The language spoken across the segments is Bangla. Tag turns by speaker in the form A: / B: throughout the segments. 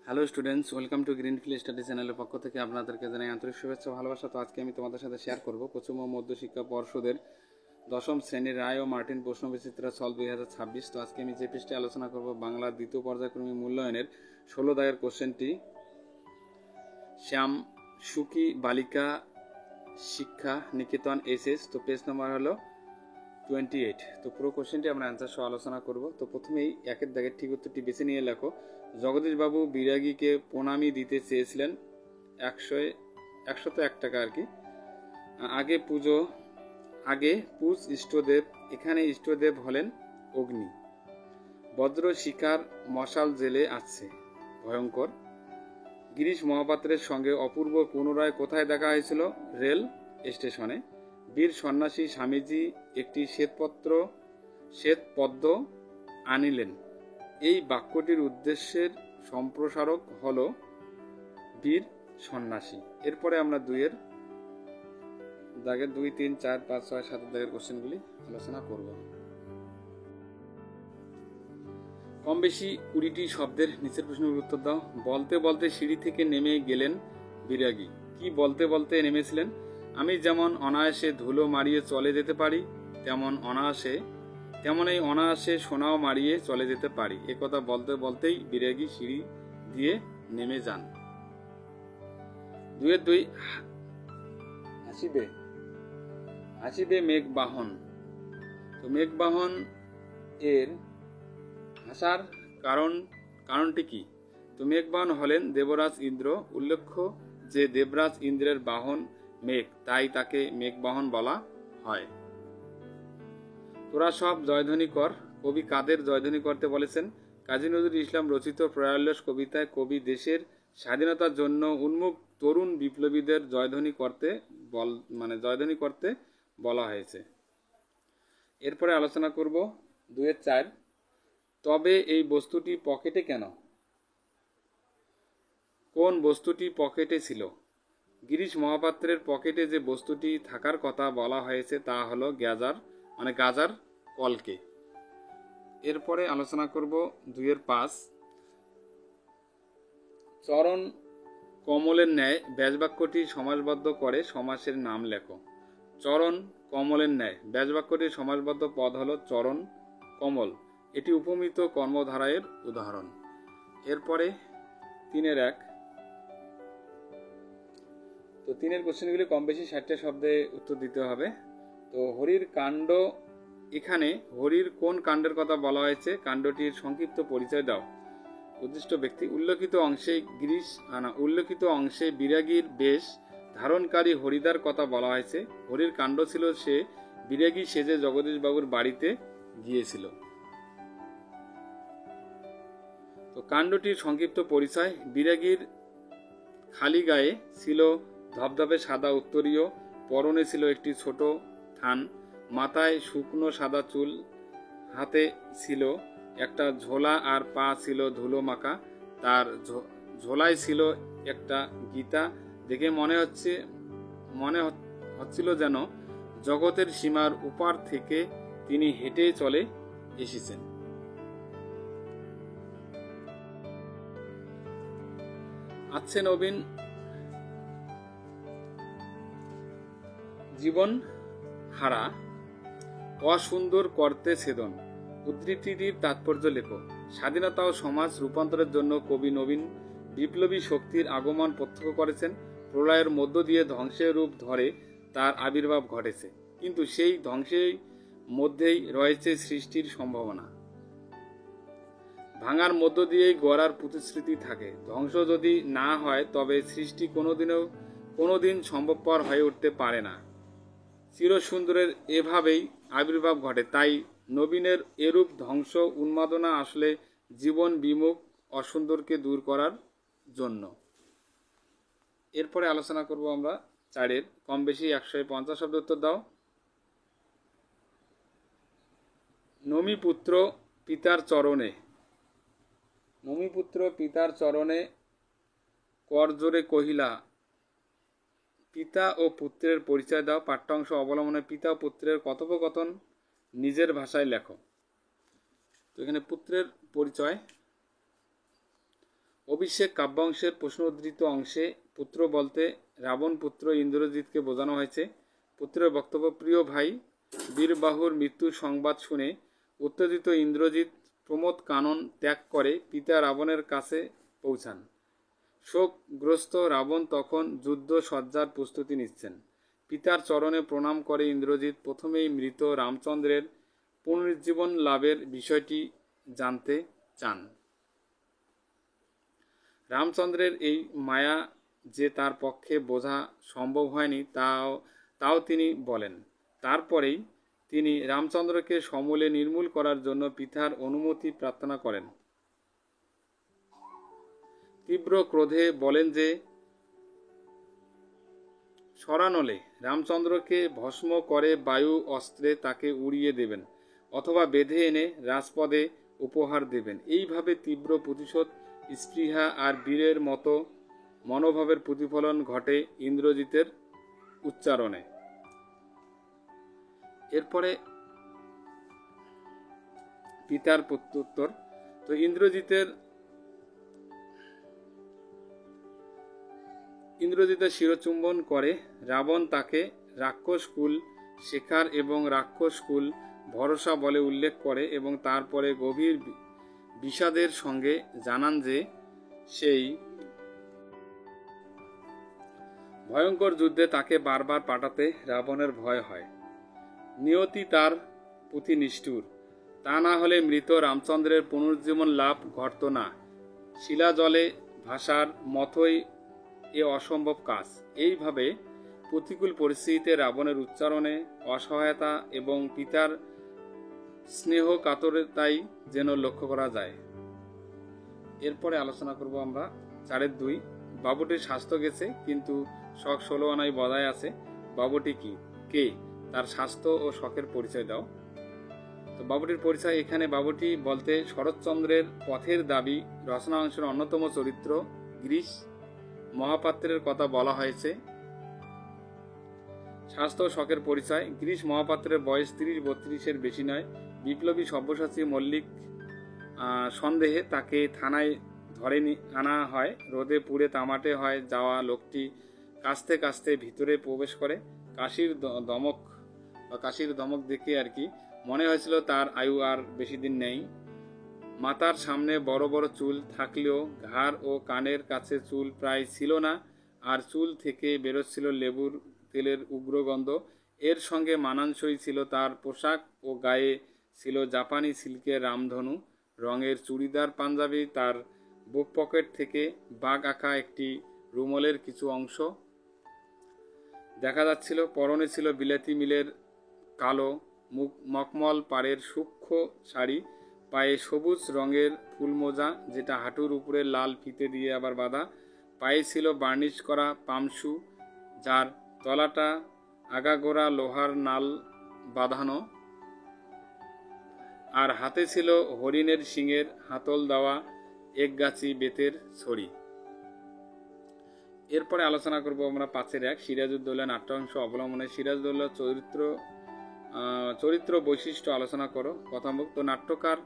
A: Hello students, welcome to greenfield study চ্যানেলের পক্ষ থেকে আপনাদেরকে জানাই আন্তরিক শুভেচ্ছা ভালোবাসা। তো আজকে আমি তোমাদের সাথে শেয়ার করব প্রথম ও মধ্যশিক্ষা পর্ষদের দশম শ্রেণীর রায় ও মার্টিন প্রশ্ন বিচিত্র সল 2026। তো আজকে আমি যে পৃষ্ঠে আলোচনা করব বাংলার দ্বিতীয় পর্যায়ক্রমিক মূল্যায়নের 16 দাগের কোশ্চেনটি, শ্যাম সুকি বালিকা শিক্ষা নিকেতন এসএস। তো পেজ নাম্বার হলো 28। তো পুরো কোশ্চেনটি আমরা অ্যান্সার সহ আলোচনা করব। তো প্রথমেই একের দাগের ঠিক উত্তরটি বেছে নিয়ে লেখো। জগদীশবাবু বিরাগীকে প্রণামী দিতে চেয়েছিলেন 101 টাকা আর কি। আগে পূজ ইষ্টদেব, এখানে ইষ্টদেব হলেন অগ্নি। বজ্র শিকার মশাল জেলে আছে ভয়ঙ্কর। গিরিশ মহাপাত্রের সঙ্গে অপূর্ব পুনরায় কোথায় দেখা হয়েছিল? রেল স্টেশনে। বীর সন্ন্যাসী স্বামীজি একটি শ্বেতপদ্ম আনিলেন। এই বাক্যটির উদ্দেশ্যের সম্প্রসারক হল বীর সন্ন্যাসী। এরপরে আমরা দুইয়ের দাগের 2, 3, 4, 5, 6, 7 দাগের কোশ্চেনগুলি আলোচনা করব। কম বেশি 20টি শব্দের নিচের প্রশ্নের উত্তর দাও। বলতে বলতে সিঁড়ি থেকে নেমে গেলেন বিরাগী। কি বলতে বলতে নেমেছিলেন? আমি যেমন অনায়াসে ধুলো মারিয়ে চলে যেতে পারি, তেমনই অনায়াসে সোনাও মারিয়ে চলে যেতে পারি। একথা বলতে বলতেই বিরাগী সিঁড়ি দিয়ে নেমে যান। 2 হাসিবে মেঘবাহন। তো মেঘবাহন এর হাসার কারণটি কি? তো মেঘবাহন হলেন দেবরাজ ইন্দ্র। উল্লেখ্য যে দেবরাজ ইন্দ্রের বাহন মেঘ, তাই তাকে মেঘবাহন বলা হয়। তোরা সব জয়ধ্বনি কর। কবি কাদের জয়ধ্বনি করতে বলেছেন? কাজী নজরুল ইসলাম রচিত প্রয়াল্লাস কবিতায় কবি দেশের স্বাধীনতার জন্য উন্মুখ তরুণ বিপ্লবীদের জয়ধ্বনি করতে বলা হয়েছে। এরপরে আলোচনা করব 2-4। তবে এই বস্তুটি পকেটে কেন? কোন বস্তুটি পকেটে ছিল? গিরিশ মহাপাত্রের পকেটে যে বস্তুটি থাকার কথা বলা হয়েছে তা হলো গাজার কলকে। এরপরে আলোচনা করব 2-5। চরণ কমলের ন্যায় ব্যাসবাক্যটি সমাসবদ্ধ করে সমাসের নাম লেখো। চরণ কমলের ন্যায় ব্যাসবাক্যটির সমাসবদ্ধ পদ হলো চরণ কমল। এটি উপমিত কর্মধারয়ের উদাহরণ। এরপরে 3-1। তো 3-এর কোশ্চেনগুলি কম বেশি 60টা শব্দে উত্তর দিতে হবে। তো হরির কাণ্ড, এখানে হরির কোন কাণ্ডের কথা বলা হয়েছে? কাণ্ডটির সংক্ষিপ্ত পরিচয় দাও। উদ্দিষ্ট ব্যক্তি। উল্লেখিত অংশে বিরাগীর বেশ ধারণকারী হরিদার কথা বলা হয়েছে। হরির কাণ্ড ছিল সে বিরাগী সেজে জগদীশবাবুর বাড়িতে গিয়েছিল। তো কাণ্ডটির সংক্ষিপ্ত পরিচয়। বিরাগীর খালি গায়ে ছিল ধবধবে সাদা উত্তরীয়, পরনে ছিল একটি ছোট থান, মাথায় শুকনো সাদা চুল, হাতে ছিল একটা ঝোলা আর পা ছিল ধুলো মাখা। তার ঝোলায় ছিল একটা গীতা। দেখে মনে হচ্ছিল যেন জগতের সীমার উপার থেকে তিনি হেঁটে চলে এসেছেন। আছে নবীন জীবন হারা অসুন্দর করতে ছেদন। উদ্ধৃতিটির তাৎপর্য লেখো। স্বাধীনতা ও সমাজ রূপান্তরের জন্য কবি নবীন বিপ্লবী শক্তির আগমন প্রত্যক্ষ করেছেন। প্রলয়ের মধ্য দিয়ে ধ্বংসের রূপ ধরে তার আবির্ভাব ঘটেছে, কিন্তু সেই ধ্বংসের মধ্যেই রয়েছে সৃষ্টির সম্ভাবনা। ভাঙার মধ্য দিয়েই গড়ার প্রতিশ্রুতি থাকে। ধ্বংস যদি না হয় তবে সৃষ্টি কোনোদিন সম্ভবপর হয়ে উঠতে পারে না। চিরসুন্দরের এভাবেই আবির্ভাব ঘটে। তাই নবীনের এরূপ ধ্বংস উন্মাদনা আসলে জীবন বিমুখ অসুন্দরকে দূর করার জন্য। এরপরে আলোচনা করব আমরা 4-এর কম বেশি 150 শব্দ উত্তর দাও। নমিপুত্র পিতার চরণে করজোরে কহিলা। পিতা ও পুত্রের পরিচয় দাও। পাঠ্যাংশ অবলম্বনে পিতা ও পুত্রের কথোপকথন নিজের ভাষায় লেখো। তো এখানে পুত্রের পরিচয়। অভিষেক কাব্যাংশের প্রশ্নোদ্ধৃত অংশে পুত্র বলতে রাবণ পুত্র ইন্দ্রজিৎকে বোঝানো হয়েছে। পুত্রের বক্তব্য, প্রিয় ভাই, বীরবাহুর মৃত্যুর সংবাদ শুনে উত্তেজিত ইন্দ্রজিৎ প্রমোদ কানন ত্যাগ করে পিতা রাবণের কাছে পৌঁছান। শোকগ্রস্ত রাবণ তখন যুদ্ধ সজ্জার প্রস্তুতি নিচ্ছেন। পিতার চরণে প্রণাম করে ইন্দ্রজিৎ প্রথমেই মৃত রামচন্দ্রের পুনরুজ্জীবন লাভের বিষয়টি জানতে চান। রামচন্দ্রের এই মায়া যে তার পক্ষে বোঝা সম্ভব হয়নি তাও তিনি বলেন। তারপরেই তিনি রামচন্দ্রকে সমূলে নির্মূল করার জন্য পিতার অনুমতি প্রার্থনা করেন। তীব্র ক্রোধে বলেন যে সরানলে রামচন্দ্রকে ভস্ম করে বায়ু অস্ত্রে তাকে উড়িয়ে দেবেন অথবা বেঁধে এনে রাজপদে উপহার দেবেন। এইভাবে তীব্র প্রতিশোধ স্পৃহা আর বীরের মতো মনোভাবের প্রতিফলন ঘটে ইন্দ্রজিতের উচ্চারণে। এরপরে পিতার প্রত্যুত্তর। তো ইন্দ্রজিতের শিরচুম্বন করে রাবণ তাকে রাক্ষসকুল শেখার এবং রাক্ষসকুল ভরসা বলে উল্লেখ করে এবং তারপরে গভীর বিষাদের সঙ্গে জানান যে সেই ভয়ঙ্কর যুদ্ধে তাকে বারবার পাঠাতে রাবণের ভয় হয়। নিয়তি তার প্রতি নিষ্ঠুর, তা না হলে মৃত রামচন্দ্রের পুনরুজ্জীবন লাভ ঘটত না। শিলা জলে ভাসার মতোই এ অসম্ভব কাজ। এইভাবে প্রতিকূল পরিস্থিতিতে রাবণের উচ্চারণে অসহায়তা এবং পিতার স্নেহ কাতরতাই যেন লক্ষ্য করা যায়। এরপরে আলোচনা করব আমরা 4-2। বাবুটির স্বাস্থ্য গেছে কিন্তু শখ 16 আনাই বজায় আছে। বাবুটি কি, কে, তার স্বাস্থ্য ও শখের পরিচয় দাও। তো বাবুটির পরিচয় এখানে বাবুটি বলতে শরৎচন্দ্রের পথের দাবি রচনা অংশের অন্যতম চরিত্র গিরিশ মহাপাত্রের কথা বলা হয়েছে। স্বাস্থ্য ও শখের পরিচয়। গিরিশ মহাপাত্রের বয়স 30-32-এর বেশি নয়। বিপ্লবী সব্যসাচী মল্লিক সন্দেহে তাকে থানায় ধরে আনা হয়। রোদে পুড়ে তামাটে হয় যাওয়া লোকটি কাস্তে কাস্তে ভিতরে প্রবেশ করে। কাশির দমক দেখে আর কি মনে হয়েছিল তার আয়ু আর বেশি দিন নেই। মাথার সামনে বড় বড় চুল থাকলেও ঘাড় ও কানের কাছে চুল প্রায় ছিল না, আর চুল থেকে বেরোচ্ছিল লেবুর তেলের উগ্র গন্ধ। এর সঙ্গে মানানসই ছিল তার পোশাক ও গায়ে ছিল জাপানি সিল্কের রামধনু রঙের চুড়িদার পাঞ্জাবি। তার বুক পকেট থেকে বাঘ আঁকা একটি রুমালের কিছু অংশ দেখা যাচ্ছিল। পরনে ছিল বিলাতি মিলের কালো মকমল পাড়ের সূক্ষ্ম শাড়ি, পায়ে সবুজ রঙের ফুলমোজা যেটা হাঁটুর উপরে লাল ফিতে দিয়ে আবার বাঁধা। পায়ে ছিল বার্নিশ করা পামশু যার তলাটা আগাগোড়া লোহার নাল বাঁধানো, আর হাতে ছিল হরিণের শিঙের হাতল দেওয়া একগাছি বেতের ছড়ি। এরপরে আলোচনা করব আমরা 5-1 সিরাজউদ্দৌলা নাট্যাংশ অবলম্বনে সিরাজউদ্দৌলার চরিত্র বৈশিষ্ট্য আলোচনা করো। প্রথমত, নাট্যকার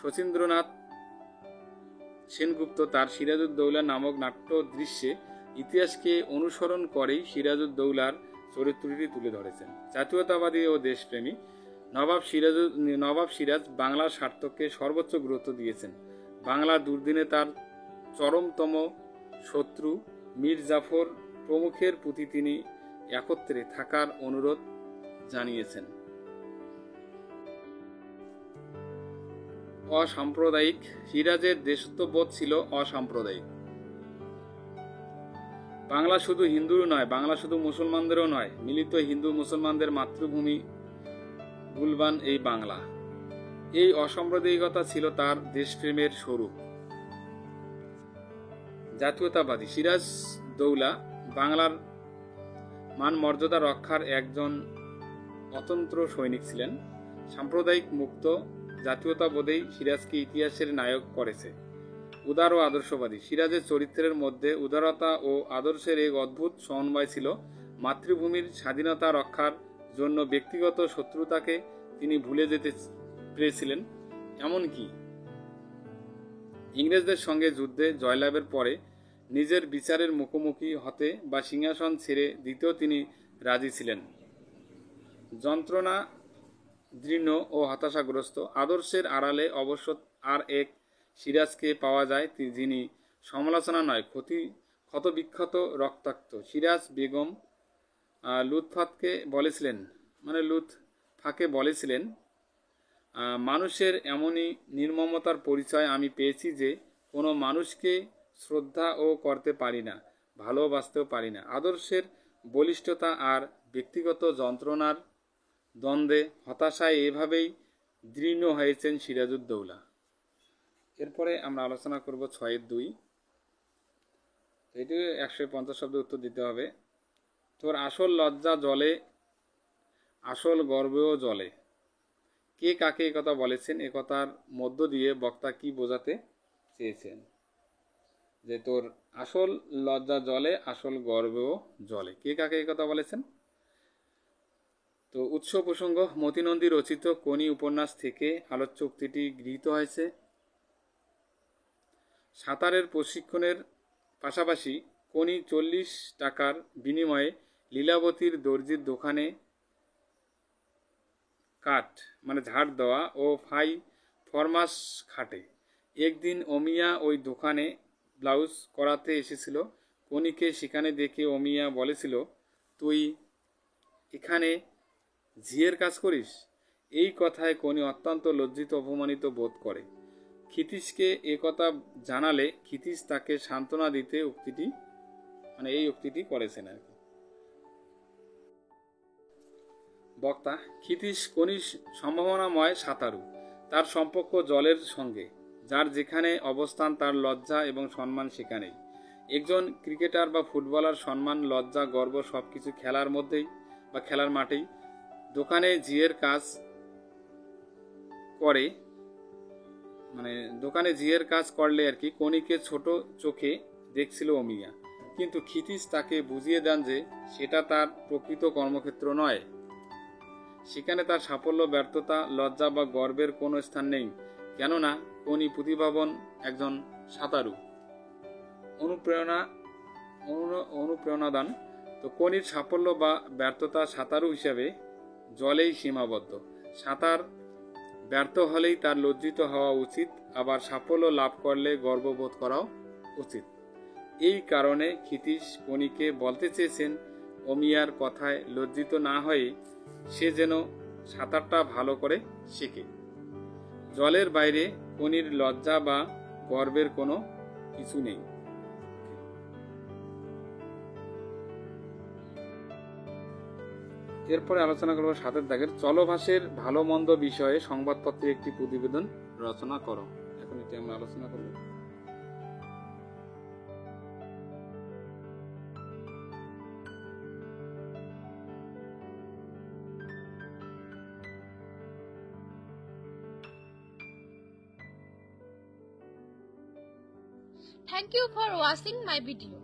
A: শচীন্দ্রনাথ সেনগুপ্ত তার সিরাজউদ্দৌলা নামক নাট্য দৃশ্যে ইতিহাসকে অনুসরণ করেই সিরাজউদ্দৌলার চরিত্রটি তুলে ধরেছেন। জাতীয়তাবাদী ও দেশপ্রেমী নবাব সিরাজ বাংলার স্বার্থকে সর্বোচ্চ গুরুত্ব দিয়েছেন। বাংলার দুর্দিনে তার চরমতম শত্রু মীর জাফর প্রমুখের প্রতি তিনি একত্রে থাকার অনুরোধ জানিয়েছেন। অসাম্প্রদায়িক। সিরাজের দেশত্ববোধ ছিল অসাম্প্রদায়িক। বাংলা শুধু হিন্দুর নয়, বাংলা শুধু মুসলমানদেরও নয়, মিলিত হিন্দু মুসলমানদের মাতৃভূমি গুলবান এই বাংলা। এই অসাম্প্রদায়িকতা ছিল তার দেশপ্রেমের স্বরূপ। জাতীয়তাবাদী। সিরাজউদ্দৌলা বাংলার মান মর্যাদা রক্ষার একজন অতন্ত্র সৈনিক ছিলেন। সাম্প্রদায়িক মুক্ত জাতীয়তাবোধেই সিরাজকে ইতিহাসের নায়ক করেছে। উদার ও আদর্শবাদী। সিরাজের চরিত্রের মধ্যে উদারতা ও আদর্শের এক অদ্ভুত সমন্বয় ছিল। মাতৃভূমির স্বাধীনতা রক্ষার জন্য ব্যক্তিগত শত্রুতাকে তিনি ভুলে যেতে পেরেছিলেন। এমনকি ইংরেজদের সঙ্গে যুদ্ধে জয়লাভের পরে নিজের বিচারের মুখোমুখি হতে বা সিংহাসন ছেড়ে দিতেও তিনি রাজি ছিলেন। যন্ত্রণা দীর্ণ ও হতাশাগ্রস্ত আদর্শের আড়ালে অবশ্য আর এক সিরাজকে পাওয়া যায়, যিনি সমালোচনা নয় ক্ষতবিক্ষত রক্তাক্ত। সিরাজ বেগম লুৎফাকে বলেছিলেন, মানুষের এমনই নির্মমতার পরিচয় আমি পেয়েছি যে কোনো মানুষকে শ্রদ্ধা ও করতে পারি না, ভালোবাসতেও পারি না। আদর্শের বলিষ্ঠতা আর ব্যক্তিগত যন্ত্রণার দ্বন্দ্বে হতাশায় এভাবেই দীর্ণ হয়েছেন সিরাজউদ্দৌলা। এরপরে আমরা আলোচনা করব 6-2। এটি 150 শব্দ উত্তর দিতে হবে। তোর আসল লজ্জা জলে, আসল গর্বেও জলে। কে কাকে একথা বলেছেন? একথার মধ্য দিয়ে বক্তা কি বোঝাতে চেয়েছেন? যে তোর আসল লজ্জা জলে, আসল গর্বেও জলে। কে কাকে একথা বলেছেন? তো উৎস প্রসঙ্গ মতিনন্দী রচিত কোনি উপন্যাস থেকে আলোচ্য উক্তিটি গৃহীত হয়েছে। সাঁতারের প্রশিক্ষণের পাশাপাশি কোনি 40 টাকার বিনিময়ে লীলাবতীর দর্জির দোকানে ঝাড় দেওয়া ও ফরমাস খাটে। একদিন অমিয়া ওই দোকানে ব্লাউজ করাতে এসেছিল। কোনিকে সেখানে দেখে অমিয়া বলেছিল, তুই এখানে ঝিয়ের কাজ করিস? এই কথায় কোনি অত্যন্ত লজ্জিত অপমানিত বোধ করে। ক্ষিতীশকে একথা জানালে ক্ষিতীশ তাকে সান্ত্বনা দিতে এই উক্তিটি করেছেন আর কি। বক্তা ক্ষিতীশ কোনির সম্ভাবনাময় সাঁতারু, তার সম্পর্ক জলের সঙ্গে, যার যেখানে অবস্থান তার লজ্জা এবং সম্মান সেখানেই। একজন ক্রিকেটার বা ফুটবলার সম্মান, লজ্জা, গর্ব সবকিছু খেলার মধ্যেই বা খেলার মাঠেই। দোকানে ঝিয়ের কাজ করলে আর কি কোনিকে ছোট চোখে দেখছিল অমিয়া, কিন্তু ক্ষিতীশ তাকে বুঝিয়ে দেন যে সেটা তার প্রকৃত কর্মক্ষেত্র নয়। সেখানে তার সাফল্য, ব্যর্থতা, লজ্জা বা গর্বের কোনো স্থান নেই, কেননা কোনি প্রতিভাবান একজন সাঁতারু। অনুপ্রেরণাদান। তো কোনির সাফল্য বা ব্যর্থতা সাঁতারু হিসেবে জলেই সীমাবদ্ধ। সাঁতার ব্যর্থ হলেই তার লজ্জিত হওয়া উচিত, আবার সাফল্য লাভ করলে গর্ববোধ করাও উচিত। এই কারণে ক্ষিতীশ কোনিকে বলতে চেয়েছেন, অমিয়ার কথায় লজ্জিত না হয়ে সে যেন সাঁতারটা ভালো করে শেখে। জলের বাইরে কোনির লজ্জা বা গর্বের কোনো কিছু নেই। এরপরে আলোচনা করব 7 দাগের চলভাষের ভালো মন্দ বিষয়ে সংবাদপত্রে একটি প্রতিবেদন রচনা করো। এখন এটি আমরা আলোচনা করব।
B: Thank you for watching my video.